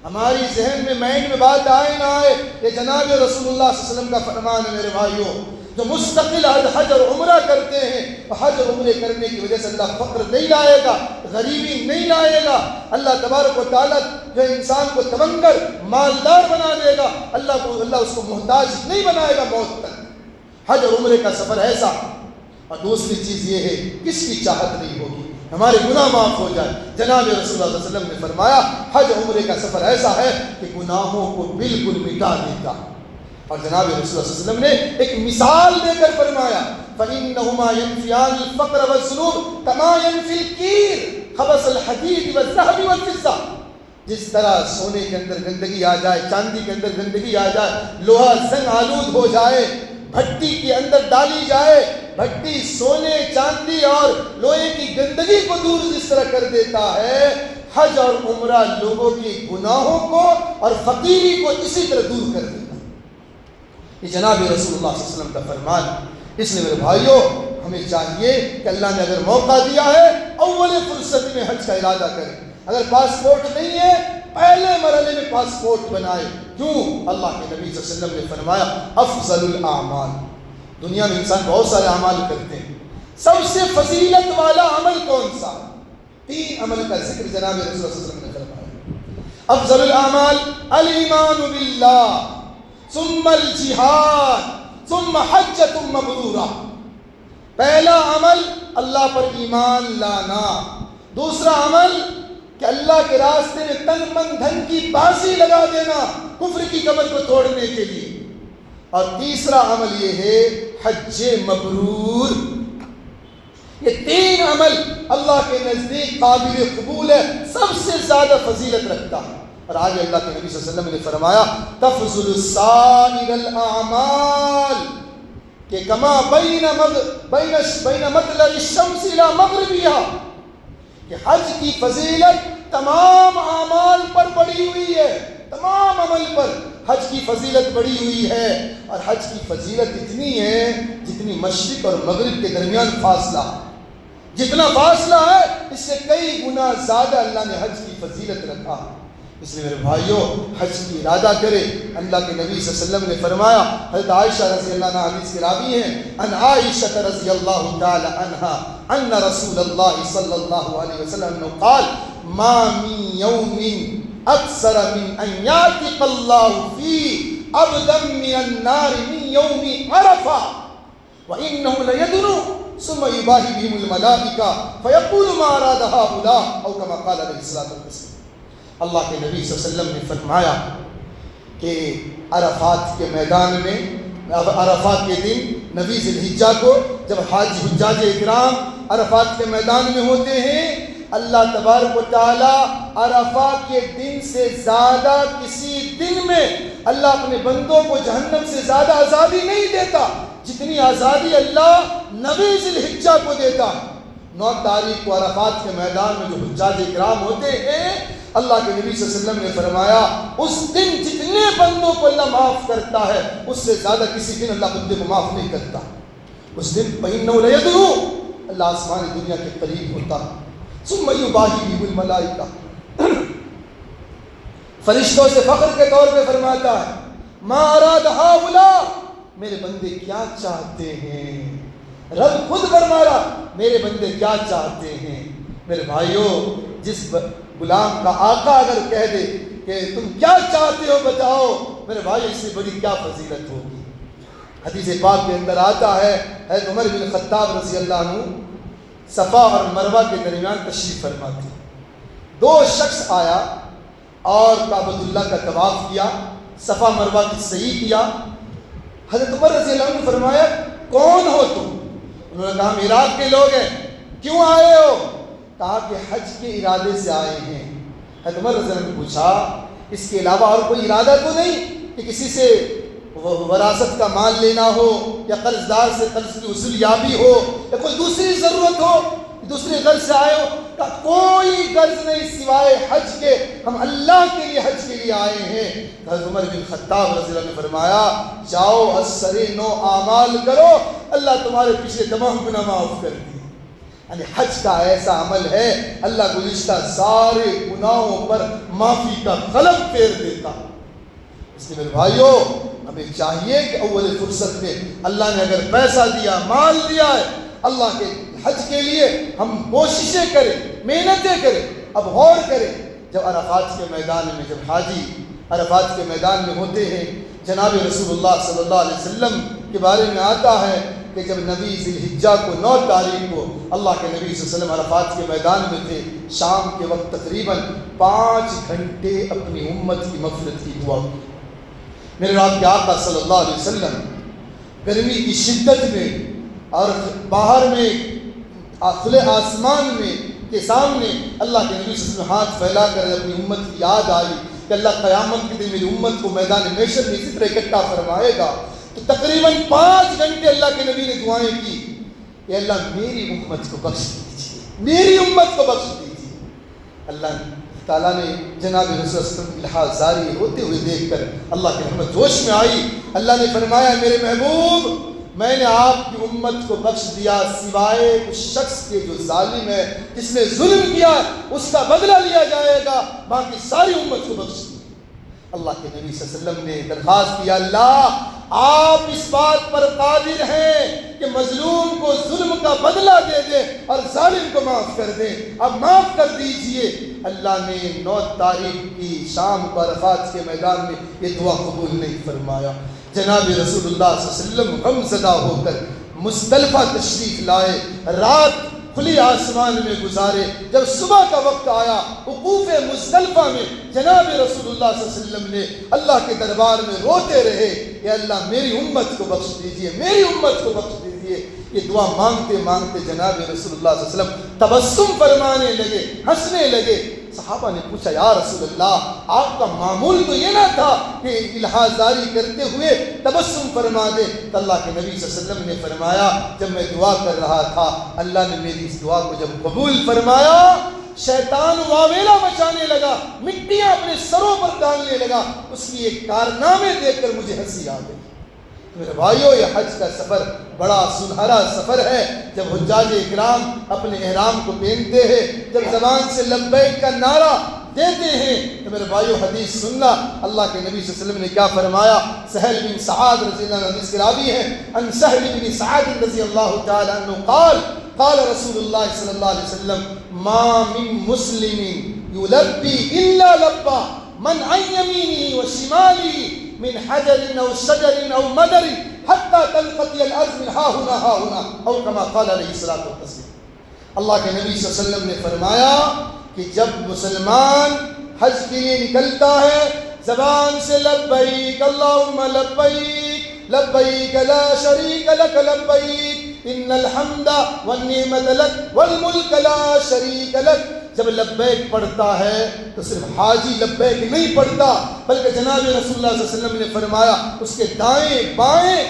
ہماری ذہن میں مائنڈ میں بات آئے نہ آئے کہ جناب رسول اللہ صلی اللہ علیہ وسلم کا فرمان ہے میرے بھائیوں، جو مستقل حج اور عمرہ کرتے ہیں حج اور عمرے کرنے کی وجہ سے اللہ فقر نہیں لائے گا، غریبی نہیں لائے گا۔ اللہ تبارک و تعالیٰ جو انسان کو تمنگر مالدار بنا دے گا، اللہ اس کو محتاج نہیں بنائے گا موت تک۔ حج اور عمرے کا سفر ایسا۔ اور دوسری چیز یہ ہے کس کی چاہت نہیں ہوگی ہمارے گناہ معاف ہو جائے۔ جناب رسول اللہ صلی اللہ علیہ وسلم نے فرمایا حج عمرے کا سفر ایسا ہے کہ گناہوں کو بالکل مٹا دیتا۔ اور جناب رسول اللہ صلی اللہ علیہ وسلم نے ایک مثال دے کر فرمایا فَإِنَّهُمَا يَنْفِيَانِ الْفَقْرَ وَالذُّنُوبَ كَمَا يَنْفِي الْكِيرُ خَبَثَ الْحَدِيدِ وَالذَّهَبِ وَالْفِضَّةِ، جس طرح سونے کے اندر گندگی آ جائے، چاندی کے اندر گندگی آ جائے، لوہا زنگ آلود ہو جائے، بھٹی کے اندر ڈالی جائے، بھٹی سونے چاندی اور لوہے کی گندگی کو دور جس طرح کر دیتا ہے، حج اور عمرہ لوگوں کے گناہوں کو اور فقیری کو اسی طرح دور کر دیتا۔ یہ جناب رسول اللہ صلی اللہ علیہ وسلم کا فرمان۔ اس لیے میرے بھائیوں ہمیں چاہیے کہ اللہ نے اگر موقع دیا ہے اول فرصت میں حج کا ارادہ کریں۔ اگر پاسپورٹ نہیں ہے پہلے مرحلے میں پاسپورٹ بنائے۔ کیوں؟ اللہ کے نبی صلی اللہ علیہ وسلم نے فرمایا افضل الاعمال، دنیا میں انسان بہت سارے اعمال کرتے ہیں، سب سے فضیلت والا عمل کون سا؟ 3 عمل کا ذکر جناب رسول اللہ صلی اللہ علیہ وسلم نے فرمایا۔ افضل الاعمال الایمان باللہ ثم الجہاد ثم حجۃ مبرورہ۔ پہلا عمل اللہ پر ایمان لانا، دوسرا عمل کہ اللہ کے راستے میں تن من دھن کی بازی لگا دینا کفر کی کمر کو توڑنے کے لیے، اور تیسرا عمل یہ ہے حج مبرور۔ یہ 3 عمل اللہ کے نزدیک قابل قبول ہے، سب سے زیادہ فضیلت رکھتا ہے۔ اور آگے اللہ کے نبی صلی اللہ علیہ وسلم نے فرمایا تفضل سائر الاعمال کہ کما بین مطلع الشمس الى مغربها، کہ حج کی فضیلت تمام اعمال پر بڑھی ہوئی ہے، تمام عمل پر حج کی فضیلت بڑھی ہوئی ہے۔ اور حج کی فضیلت اتنی ہے جتنی مشرق اور مغرب کے درمیان فاصلہ، جتنا فاصلہ ہے اس سے کئی گنا زیادہ اللہ نے حج کی فضیلت رکھا۔ اس لیے میرے بھائیوں حج کی ارادہ کرے۔ اللہ کے نبی صلی اللہ علیہ وسلم نے فرمایا، حضرت عائشہ رضی اللہ عنہا حدیث کے راوی ہیں، ان عائشہ رضی اللہ تعالی عنہا ان رسول اللہ صلی اللہ علیہ وسلم قال ما من یوم اکثر من ان یعتق اللہ فی عبدا من النار من یوم عرفہ وانه لیدنو ثم یباہی بهم الملائکہ فیقول ما اراد هؤلاء او کما قال علیہ الصلوۃ والسلام۔ اللہ کے نبی صلی اللہ علیہ وسلم نے فرمایا کہ عرفات کے میدان میں، عرفات کے دن 9 ذی الحجہ کو جب حجاج اکرام عرفات کے میدان میں ہوتے ہیں، اللہ تبارک و تعالی عرفات کے دن سے زیادہ کسی دن میں اللہ اپنے بندوں کو جہنم سے زیادہ آزادی نہیں دیتا جتنی آزادی اللہ 9 ذی الحجہ کو دیتا ہے۔ 9 تاریخ کو عرفات کے میدان میں جو حجاج اکرام ہوتے ہیں، اللہ کے نبی صلی اللہ علیہ وسلم نے فرمایا اس دن جتنے بندوں کو اللہ معاف کرتا ہے اس سے زیادہ کسی دن اللہ بندے کو معاف نہیں کرتا۔ اس دن فَإِنَّهُ لَيَدْعُو، اللہ آسمانی دنیا کے قریب ہوتا ہے، ثُمَّ يُبَاهِي بِهِ الْمَلَائِكَةُ، فرشتوں سے فخر کے طور پہ فرماتا ہے مَا أَرَادَ هَؤُلَاء، میرے بندے کیا چاہتے ہیں۔ رب خود فرما رہا میرے بندے کیا چاہتے ہیں۔ میرے بھائیوں، جس غلام کا آقا اگر کہہ دے کہ تم کیا چاہتے ہو بتاؤ، میرے بھائی اس سے بڑی کیا فضیلت ہوگی۔ حدیث پاک کے اندر آتا ہے حضرت عمر بن خطاب رضی اللہ عنہ صفا اور مروہ کے درمیان تشریف فرما تھے۔ 2 شخص آیا اور کعبۃ اللہ کا طواف کیا، صفا مروہ کی سعی کیا۔ حضرت عمر رضی اللہ عنہ نے فرمایا کون ہو تم؟ انہوں نے کہا ہم عراق کے لوگ ہیں۔ کیوں آئے ہو؟ کہا کہ حج کے ارادے سے آئے ہیں۔ حضرت عمر رضی اللہ عنہ نے پوچھا اس کے علاوہ اور کوئی ارادہ تو نہیں کہ کسی سے وراثت کا مال لینا ہو یا قرض دار سے قرض کی وصول یابی ہو یا کوئی دوسری ضرورت ہو، دوسرے غرض سے آئے ہو؟ کہ کوئی غرض نہیں سوائے حج کے، ہم اللہ کے لیے حج کے لیے آئے ہیں۔ حضرت عمر بن خطاب رضی اللہ عنہ نے فرمایا جاؤ اثر 9 اعمال کرو، اللہ تمہارے پچھلے تمام گناہ معاف کر دیں۔ یعنی حج کا ایسا عمل ہے اللہ گزشتہ سارے گناہوں پر معافی کا قلم پھیر دیتا۔ اس لیے میرے بھائیوں ہمیں چاہیے کہ اول فرصت میں اللہ نے اگر پیسہ دیا، مال دیا ہے اللہ کے حج کے لیے، ہم کوششیں کریں، محنتیں کریں۔ اب غور کریں، جب عرفات کے میدان میں، جب حاجی عرفات کے میدان میں ہوتے ہیں، جناب رسول اللہ صلی اللہ علیہ وسلم کے بارے میں آتا ہے کہ جب نبی ذی الحجہ کو 9 تاریخ کو اللہ کے نبی صلی اللہ علیہ وسلم عرفات کے میدان میں تھے، شام کے وقت تقریباً 5 گھنٹے اپنی امت کی مغفرت کی دعا کی۔ میرے رب کے آقا صلی اللہ علیہ وسلم گرمی کی شدت میں اور باہر میں کھلے آسمان میں کے سامنے اللہ کے نبی صلی اللہ علیہ وسلم ہاتھ پھیلا کر اپنی امت کی یاد آئی کہ اللہ قیامت کے دن میری امت کو میدان محشر میں اسی طرح اکٹھا فرمائے گا۔ تو تقریباً 5 گھنٹے اللہ کے نبی نے دعائیں کی کہ اللہ میری امت کو بخش دیجیے، میری امت کو بخش دیجیے۔ اللہ تعالیٰ نے جناب رسول اللہ صلی اللہ علیہ وسلم الحاظ جاری ہوتے ہوئے دیکھ کر اللہ کی رحمت جوش میں آئی۔ اللہ نے فرمایا میرے محبوب میں نے آپ کی امت کو بخش دیا سوائے اس شخص کے جو ظالم ہے، جس نے ظلم کیا اس کا بدلہ لیا جائے گا، باقی ساری امت کو بخش دیا۔ اللہ کے نبی صلی اللہ علیہ وسلم نے درخواست کیا اللہ آپ اس بات پر قادر ہیں کہ مظلوم کو ظلم کا بدلہ دے دیں اور ظالم کو معاف کر دیں، اب معاف کر دیجئے۔ اللہ نے 9 تاریخ کی شام کو عرفات کے میدان میں یہ دعا قبول نہیں فرمایا۔ جناب رسول اللہ صلی اللہ علیہ وسلم غم زدہ ہو کر مزدلفہ تشریف لائے، رات کھلی آسمان میں گزارے۔ جب صبح کا وقت آیا وقوف مزدلفہ میں جناب رسول اللہ صلی اللہ علیہ وسلم نے اللہ کے دربار میں روتے رہے کہ اللہ میری امت کو بخش دیجئے، میری امت کو بخش دیجئے۔ یہ دعا مانگتے مانگتے جناب رسول اللہ صلی اللہ علیہ وسلم تبسم فرمانے لگے، ہنسنے لگے۔ صحابہ نے پوچھا یا رسول اللہ آپ کا معمول تو یہ نہ تھا کہ الحاظ جاری کرتے ہوئے تبسم فرما دے؟ تو اللہ کے نبی صلی اللہ علیہ وسلم نے فرمایا جب میں دعا کر رہا تھا اللہ نے میری اس دعا کو جب قبول فرمایا، شیطان واویلا مچانے لگا، مٹیاں اپنے سروں پر ڈالنے لگا، اس کی ایک کارنامے دیکھ کر مجھے ہنسی آ گئی۔ میرے بھائیوں یہ حج کا سفر بڑا سنہرا سفر ہے۔ جب حجاج اکرام اپنے احرام کو پہنتے ہیں، جب زبان سے لبیک کا نعرہ دیتے ہیں تو میرے بھائیوں حدیث سننا اللہ کے نبی صلی اللہ علیہ وسلم نے کیا فرمایا۔ سہل بن سعد رضی اللہ عنہ حدیث کے راوی ہیں، ان سہل بن سعد رضی اللہ تعالی عنہ قال قال رسول اللہ صلی اللہ علیہ وسلم ما من مسلم یلبی الا لبا من عن یمینہ وشمالہ من حجر او شجر او مدر حتى تنقضي الارض من ها هنا ها هنا او كما قال علیہ الصلوۃ والتسلیم۔ اللہ کے نبی صلی اللہ علیہ وسلم نے فرمایا کہ جب مسلمان حج کے لیے نکلتا ہے زبان سے لبیک اللہم لبیک لبیک لا شریک لک لبیک ان الحمد والنعمت لک والملک لا شریک لک جب لبیک پڑھتا ہے تو صرف حاجی لبیک نہیں پڑھتا، بلکہ جناب رسول اللہ صلی اللہ علیہ وسلم نے فرمایا اس کے دائیں بائیں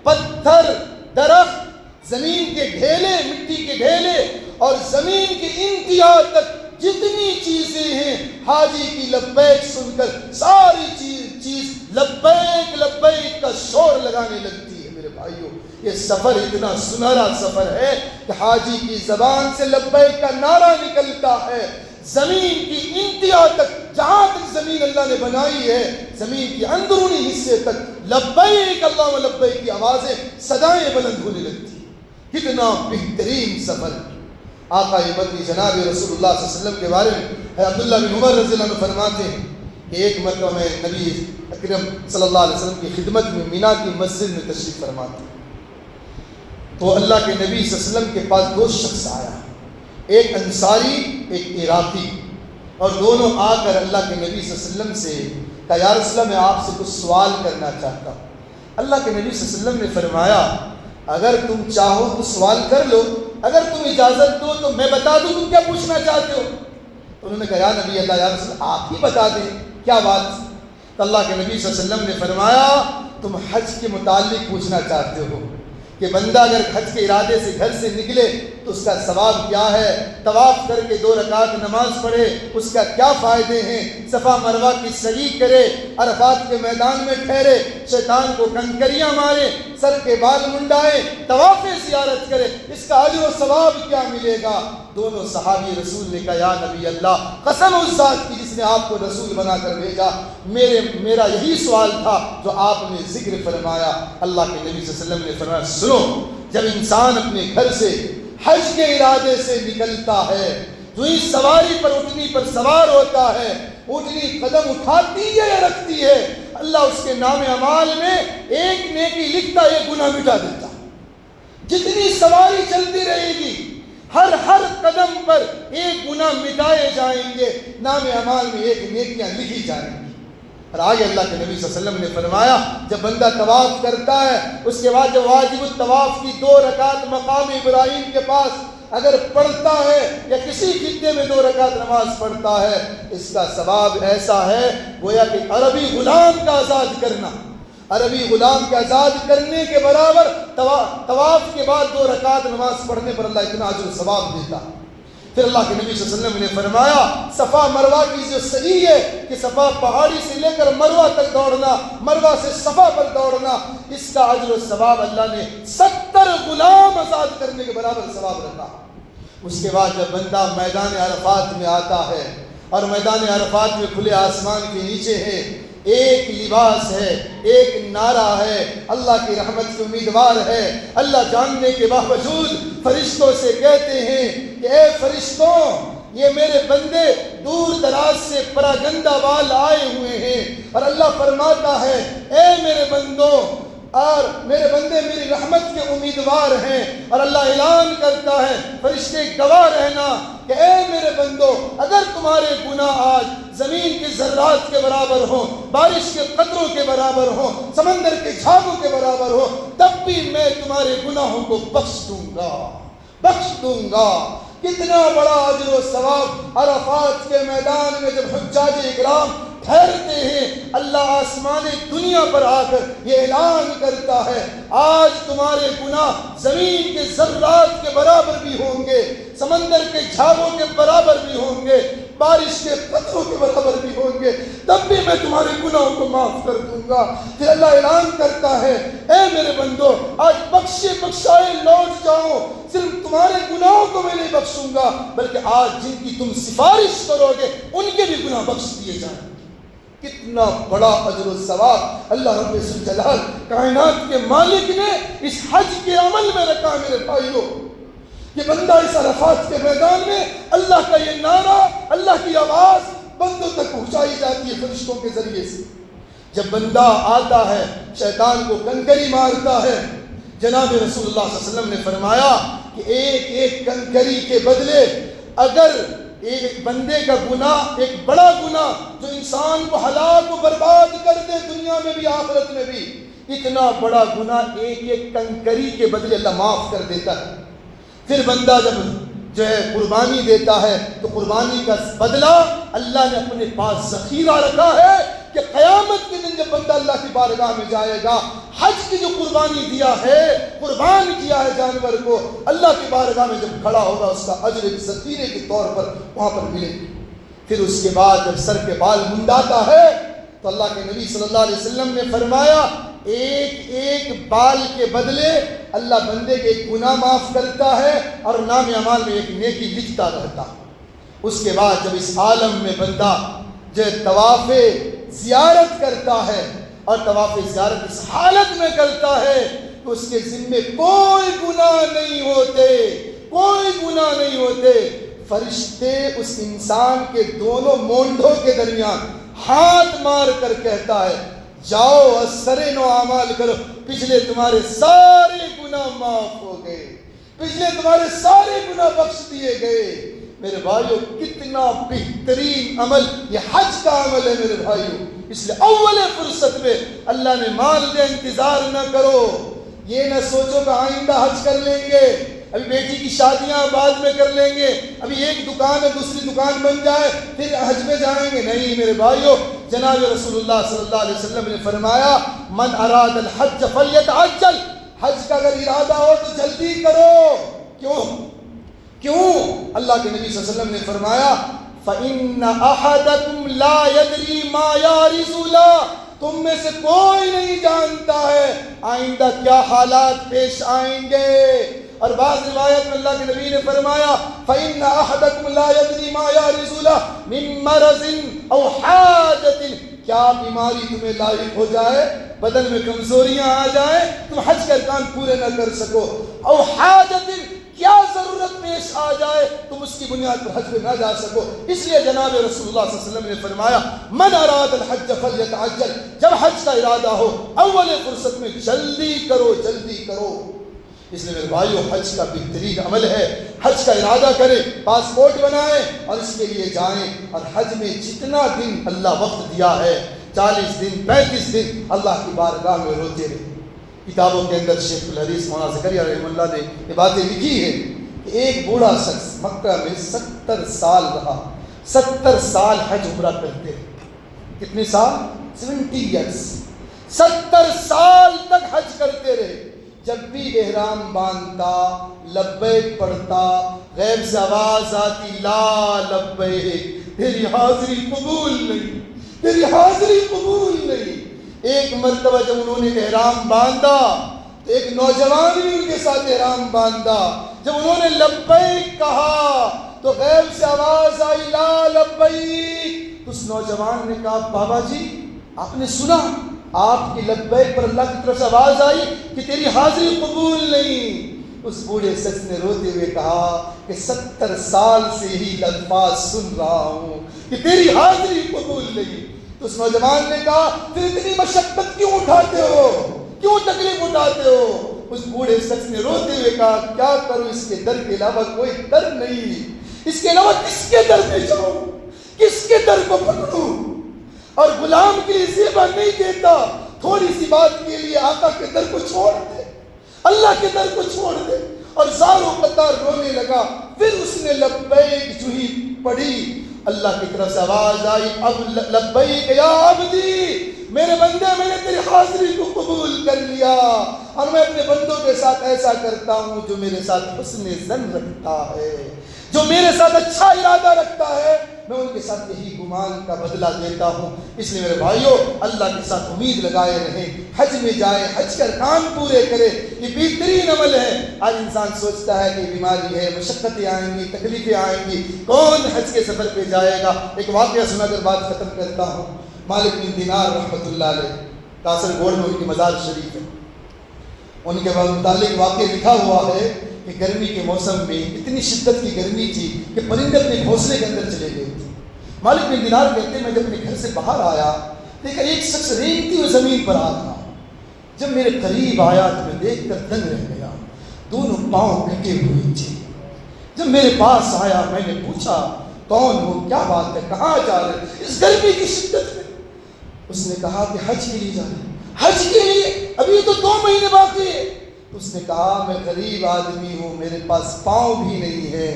پتھر، درخت، زمین کے ڈھیلے، مٹی کے ڈھیلے اور زمین کی انتہا تک جتنی چیزیں ہیں حاجی کی لبیک سن کر ساری چیز لبیک لبیک کا شور لگانے لگتی ہے۔ میرے بھائیو، یہ سفر اتنا سنہرا سفر ہے کہ حاجی کی زبان سے لبیک کا نعرہ نکلتا ہے، زمین کی انتہا تک، جہاں تک زمین اللہ نے بنائی ہے، زمین کے اندرونی حصے تک لبیک اللہم لبیک کی آوازیں، صدائیں بلند ہونے لگتی ہیں۔ کتنا بہترین سفر ہے۔ آقا مدنی جناب رسول اللہ صلی اللہ علیہ وسلم کے بارے میں عبداللہ بن عمر رضی اللہ عنہ فرماتے ہیں کہ ایک مرتبہ میں نبی اکرم صلی اللہ علیہ وسلم کی خدمت میں مینا کی مسجد میں تشریف فرما تھے، تو اللہ کے نبی صلی اللہ علیہ وسلم کے پاس دو شخص آیا، ایک انصاری ایک عراقی، اور دونوں آ کر اللہ کے نبی صلی اللہ علیہ وسلم سے کہا یا رسول اللہ میں آپ سے کچھ سوال کرنا چاہتا ہوں۔ اللہ کے نبی صلی اللہ علیہ وسلم نے فرمایا اگر تم چاہو تو سوال کر لو، اگر تم اجازت دو تو میں بتا دوں تم کیا پوچھنا چاہتے ہو۔ تو انہوں نے کہا یا نبی اللہ یا رسول اللہ آپ ہی بتا دیں کیا بات۔ تو اللہ کے نبی صلی اللہ علیہ وسلم نے فرمایا تم حج کے متعلق پوچھنا چاہتے ہو کہ بندہ اگر حج کے ارادے سے گھر سے نکلے تو اس کا ثواب کیا ہے، طواف کر کے 2 رکعت نماز پڑھے اس کا کیا فائدے ہیں، صفا مروہ کی سعی کرے، عرفات کے میدان میں ٹھہرے، شیطان کو کنکریاں مارے، سر کے بال منڈائے، طواف زیارت کرے، اس کا اجر و ثواب کیا ملے گا۔ دونوں صحابی رسول نے کہا یا نبی اللہ قسم اس ذات کی جس نے آپ کو رسول بنا کر بھیجا، میرا یہی سوال تھا جو آپ نے ذکر فرمایا۔ اللہ کے نبی صلی اللہ علیہ وسلم نے فرمایا سنو، جب انسان اپنے گھر سے حج کے ارادے سے نکلتا ہے تو اس سواری پر اونٹنی پر سوار ہوتا ہے، اونٹنی قدم اٹھاتی ہے یا رکھتی ہے، اللہ اس کے نام اعمال میں ایک نیکی لکھتا ہے، ایک گناہ مٹا دیتا۔ جتنی سواری چلتی رہے گی ہر قدم پر ایک گناہ مٹائے جائیں گے، نام اعمال میں ایک نیکیاں لکھی جائیں گی۔ اور آگے اللہ کے نبی صلی اللہ علیہ وسلم نے فرمایا جب بندہ طواف کرتا ہے اس کے بعد جب واجب الطواف کی 2 رکعت مقام ابراہیم کے پاس اگر پڑھتا ہے یا کسی خطے میں 2 رکعت نماز پڑھتا ہے، اس کا ثواب ایسا ہے گویا کہ عربی غلام کا آزاد کرنا، عربی غلام کے آزاد کرنے کے برابر طواف کے بعد 2 رکعت نماز پڑھنے پر اللہ اتنا اجر و ثواب دیتا۔ پھر اللہ کے نبی صلی اللہ علیہ وسلم نے فرمایا صفا مروہ کی جو صحیح ہے کہ صفا پہاڑی سے لے کر مروہ تک دوڑنا، مروہ سے صفا پر دوڑنا، اس کا اجر و ثواب اللہ نے 70 غلام آزاد کرنے کے برابر ثواب رکھا۔ اس کے بعد جب بندہ میدان عرفات میں آتا ہے اور میدان عرفات میں کھلے آسمان کے نیچے ہے، ایک لباس ہے، ایک نعرہ ہے، اللہ کی رحمت کے امیدوار ہے، اللہ جاننے کے باوجود فرشتوں سے کہتے ہیں کہ اے فرشتوں یہ میرے بندے دور دراز سے پراگندہ وال آئے ہوئے ہیں، اور اللہ فرماتا ہے اے میرے بندوں اور میرے بندے میری رحمت کے امیدوار ہیں، اور اللہ اعلان کرتا ہے فرشتے گواہ رہنا کہ اے میرے بندو اگر تمہارے گناہ آج زمین کے ذرات کے برابر ہوں، بارش کے قطروں کے برابر ہوں، سمندر کے جھاگوں کے برابر ہوں، تب بھی میں تمہارے گناہوں کو بخش دوں گا۔ کتنا بڑا اجر و ثواب عرفات کے میدان میں جب حجاج اکرام ٹھہرتے ہیں، اللہ آسمان دنیا پر آ کر یہ اعلان کرتا ہے آج تمہارے گناہ زمین کے ذرات کے برابر بھی ہوں گے، سمندر کے جھاگوں کے برابر بھی ہوں گے، بارش کے قطروں کے برابر بھی ہوں گے، تب بھی میں تمہارے گناہوں کو معاف کر دوں گا۔ پھر اللہ اعلان کرتا ہے اے میرے بندو آج بخشے بخشائے لوٹ جاؤ، صرف تمہارے گناہوں کو میں نہیں بخشوں گا بلکہ آج جن کی تم سفارش کرو گے ان کے بھی گناہ بخش دیے جائیں۔ کتنا بڑا اجر و ثواب اللہ رب الجلال کائنات کے مالک نے اس حج کے عمل میں رکھا۔ میرے بھائیو یہ بندہ اس عرفات کے میدان میں اللہ کا یہ نعرہ، اللہ کی آواز بندوں تک پہنچائی جاتی ہے فرشتوں کے ذریعے سے۔ جب بندہ آتا ہے شیطان کو کنکری مارتا ہے، جناب رسول اللہ صلی اللہ علیہ وسلم نے فرمایا کہ ایک ایک کنکری کے بدلے اگر ایک بندے کا گناہ، ایک بڑا گناہ جو انسان کو ہلاک و برباد کر دے دنیا میں بھی آخرت میں بھی، اتنا بڑا گناہ ایک ایک کنکری کے بدلے اللہ معاف کر دیتا ہے۔ پھر بندہ جب جو ہے قربانی دیتا ہے تو قربانی کا بدلہ اللہ نے اپنے پاس ذخیرہ رکھا ہے کہ قیامت کے دن جب بندہ اللہ کی بارگاہ میں جائے گا، حج کی جو قربانی دیا ہے، قربان کیا ہے جانور کو، اللہ کی بارگاہ میں جب کھڑا ہوگا اس کا اجر ایک ذخیرے کے طور پر وہاں پر ملے گا۔ پھر اس کے بعد جب سر کے بال منڈاتا ہے تو اللہ کے نبی صلی اللہ علیہ وسلم نے فرمایا ایک ایک بال کے بدلے اللہ بندے کے ایک گناہ معاف کرتا ہے اور نام اعمال میں ایک نیکی لکھتا رہتا ہے۔ اس کے بعد جب اس عالم میں بندہ جو طواف زیارت کرتا ہے اور طواف زیارت اس حالت میں کرتا ہے تو اس کے ذمے کوئی گناہ نہیں ہوتے، کوئی گناہ نہیں ہوتے۔ فرشتے اس انسان کے دونوں مونڈھوں کے درمیان ہاتھ مار کر کہتا ہے جاؤ اثر نو اعمال کرو، پچھلے تمہارے سارے گناہ معاف ہو گئے، پچھلے تمہارے سارے گناہ بخش دیے گئے۔ میرے بھائیو کتنا بہترین عمل یہ حج کا عمل ہے میرے بھائیو، اس لیے اول فرصت میں اللہ نے مال دے انتظار نہ کرو، یہ نہ سوچو کہ آئندہ حج کر لیں گے، ابھی بیٹی کی شادیاں بعد میں کر لیں گے، ابھی ایک دکان ہے دوسری دکان بن جائے پھر حج میں جائیں گے۔ نہیں میرے بھائیو، جناب رسول اللہ صلی اللہ علیہ وسلم نے فرمایا من اراد الحج فلیتعجل، حج کا اگر ارادہ ہو تو جلدی کرو۔ کیوں؟ اللہ کے نبی صلی اللہ علیہ وسلم نے فرمایا فَإِنَّ أَحَدَكُمْ لَا يَدْرِي مَا يَعْرِضُ لَهُ، تم میں سے کوئی نہیں جانتا ہے آئندہ کیا حالات پیش آئیں گے۔ اور بعض روایت میں اللہ کے نبی نے فرمایا فَإِنَّ أَحَدَكُمْ لَا يَدْرِي مَا يَعْرِضُ لَهُ مِن مَرَضٍ أَوْ حَاجَةٍ، کیا بیماری تمہیں لاحق ہو جائے، بدن میں کمزوریاں آ جائیں، تم حج کے ارکان پورے نہ کر سکو، او حاجۃ، کیا ضرورت پیش آ جائے تم اس کی بنیاد پر حج پہ نہ جا سکو۔ اس لیے جناب رسول اللہ صلی اللہ علیہ وسلم نے فرمایا من اراد الحج فلیتعجل، جب حج کا ارادہ ہو اول فرصت میں جلدی کرو، جلدی کرو۔ اس لیے میرے بھائیو حج کا بہترین عمل ہے، حج کا ارادہ کریں، پاسپورٹ بنائیں اور اس کے لیے جائیں، اور حج میں جتنا دن اللہ وقت دیا ہے 40 دن 35 دن اللہ کی بارگاہ میں روتے رہے۔ کتابوں کے اندر شیخ الحدیث مولانا زکریا رحمہ اللہ نے یہ باتیں لکھی ہے کہ ایک بوڑھا شخص مکہ میں 70 سال رہا، 70 سال حج عمرہ کرتے رہے۔ کتنے سال؟ 70 ایئرس، 70 سال تک حج کرتے رہے۔ جب بھی احرام باندھتا، لبیک پڑھتا، غیب سے آواز آتی لا لبیک، تیری حاضری قبول نہیں، تیری حاضری قبول نہیں۔ ایک مرتبہ جب انہوں نے احرام باندھا تو ایک نوجوان بھی ان کے ساتھ احرام باندھا، جب انہوں نے لبیک کہا تو غیب سے آواز آئی لا لبیک۔ اس نوجوان نے کہا بابا جی آپ نے سنا آپ کی لبیک پر اللہ کی طرف سے آواز آئی کہ تیری حاضری قبول نہیں۔ اس بوڑھے شخص نے روتے ہوئے کہا کہ 70 سال سے ہی الفاظ سن رہا ہوں کہ تیری حاضری قبول نہیں۔ تو اس نوجوان نے کہا پھر اتنی مشقت کیوں اٹھاتے ہو، کیوں تکلیف اٹھاتے ہو؟ اس بوڑھے شخص نے روتے ہوئے کہا کیا کروں، اس کے در کے علاوہ کوئی در نہیں، اس کے علاوہ کس کے در پہ جاؤں، کس کے در کو پکڑوں؟ اور غلام کے لیے زیبا نہیں دیتا، تھوڑی سی بات کے لیے آقا کے در کو چھوڑ دے، اللہ کے در کو چھوڑ دے۔ اور زاروں قطار رونے لگا۔ پھر اس نے لبیک جو ہی پڑھی، اللہ کی طرف سے آواز آئی اب لبیک یا عبدی، میرے بندے میں نے تیری حاضری کو قبول کر لیا، اور میں اپنے بندوں کے ساتھ ایسا کرتا ہوں جو میرے ساتھ حسن ظن رکھتا ہے، جو میرے ساتھ اچھا ارادہ رکھتا ہے، میں ان کے ساتھ یہی گمان کا بدلہ دیتا ہوں۔ اس لیے میرے بھائیوں اللہ کے ساتھ امید لگائے رہیں، حج میں جائیں، حج کا کام پورے کریں، یہ بہترین عمل ہے۔ آج انسان سوچتا ہے کہ بیماری ہے، مشقتیں آئیں گی، تکلیفیں آئیں گی، کون حج کے سفر پہ جائے گا؟ ایک واقعہ سنا کر بات ختم کرتا ہوں۔ مالک بن دینار رحمۃ اللہ علیہ، کاسرگوڑ میں ان کی مزار شریف ہے، ان کے متعلق واقعہ لکھا ہوا ہے کہ گرمی کے موسم میں اتنی شدت کی گرمی تھی کہ پرندے اپنے گھونسلے کے اندر چلے گئے تھے۔ مالک بن دینار کہتے ہیں میں جب اپنے گھر سے باہر آیا دیکھا ایک شخص رینگتی ہوئی زمین پر آ رہا، جب میرے قریب آیا تو میں دیکھ کر دنگ رہ گیا، دونوں پاؤں کٹے ہوئے تھے۔ جب میرے پاس آیا میں نے پوچھا کون ہو، کیا بات ہے، کہاں جا رہے اس گرمی کی شدت میں؟ اس نے کہا کہ حج کے لیے جا رہے۔ حج کے لیے؟ ابھی تو 2 مہینے باقی ہے۔ اس نے کہا میں غریب آدمی ہوں، میرے پاس پاؤں بھی نہیں ہے،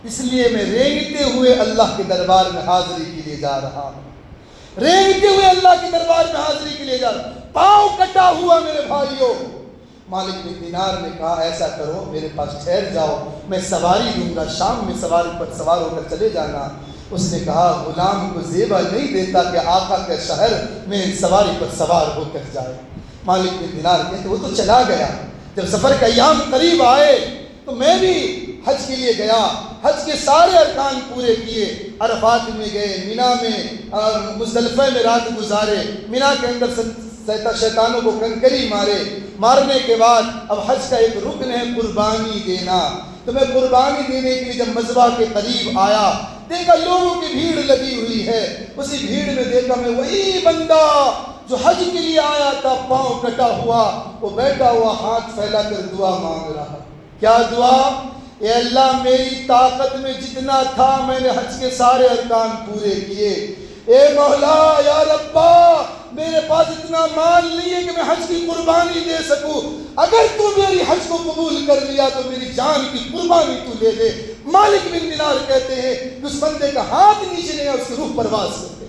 اس لیے میں رینگتے ہوئے اللہ کے دربار میں حاضری کے لیے جا رہا ہوں، رینگتے ہوئے اللہ کے دربار میں حاضری کے لیے جا رہا ہوں، پاؤں کٹا ہوا میرے بھائیوں۔ مالک بن دینار نے کہا ایسا کرو میرے پاس ٹھہر جاؤ، میں سواری دوں گا، شام میں سواری پر سوار ہو کر چلے جانا۔ اس نے کہا غلام کو زیبا نہیں دیتا کہ آقا کے شہر میں سواری پر سوار ہو کر جائے۔ مالک بن دینار کہتے وہ تو چلا گیا، جب سفر کا ایام قریب آئے تو میں بھی حج کے لیے گیا، حج کے سارے ارکان پورے کیے، عرفات میں گئے، مینا میں اور مزدلفہ میں رات گزارے، مینا کے اندر شیطانوں کو کنکری مارنے کے بعد اب حج کا ایک رکن ہے قربانی دینا۔ تو میں قربانی دینے کے لیے جب مذبح کے قریب آیا، دیکھا لوگوں کی بھیڑ لگی ہوئی ہے، اسی بھیڑ میں دیکھا میں وہی بندہ جو حج کے لیے آیا تھا، پاؤں کٹا ہوا، وہ بیٹھا ہوا ہاتھ پھیلا کر دعا مانگ رہا۔ کیا دعا؟ اے اللہ میری طاقت میں جتنا تھا میں نے حج کے سارے ارکان پورے کیے، اے مولا یا ربا میرے پاس اتنا مال نہیں ہے کہ میں حج کی قربانی دے سکوں، اگر تو میری حج کو قبول کر لیا تو میری جان کی قربانی تو لے دے۔ مالک بن دینار کہتے ہیں کہ اس بندے کا ہاتھ نیچے نہیں، اس کی روح پرواز کرتے۔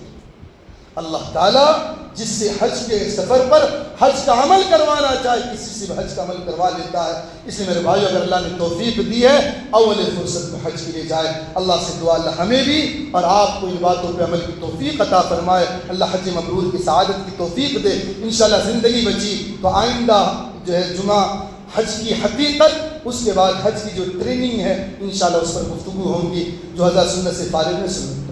اللہ تعالیٰ جس سے حج کے سفر پر حج کا عمل کروانا چاہے کسی سے بھی حج کا عمل کروا لیتا ہے۔ اس لیے میرے بھائیو اگر اللہ نے توفیق دی ہے اول فرصت میں حج کے لیے جائے۔ اللہ سے دعا اللہ ہمیں بھی اور آپ کو ان باتوں پہ عمل کی توفیق عطا فرمائے۔ اللہ حج مبرور کی سعادت کی توفیق دے۔ انشاءاللہ زندگی بچی تو آئندہ جو ہے جمعہ حج کی حقیقت، اس کے بعد حج کی جو ٹریننگ ہے انشاءاللہ اس پر گفتگو ہوں گی۔ جو حضرات سنت سے فارغ ہیں سنت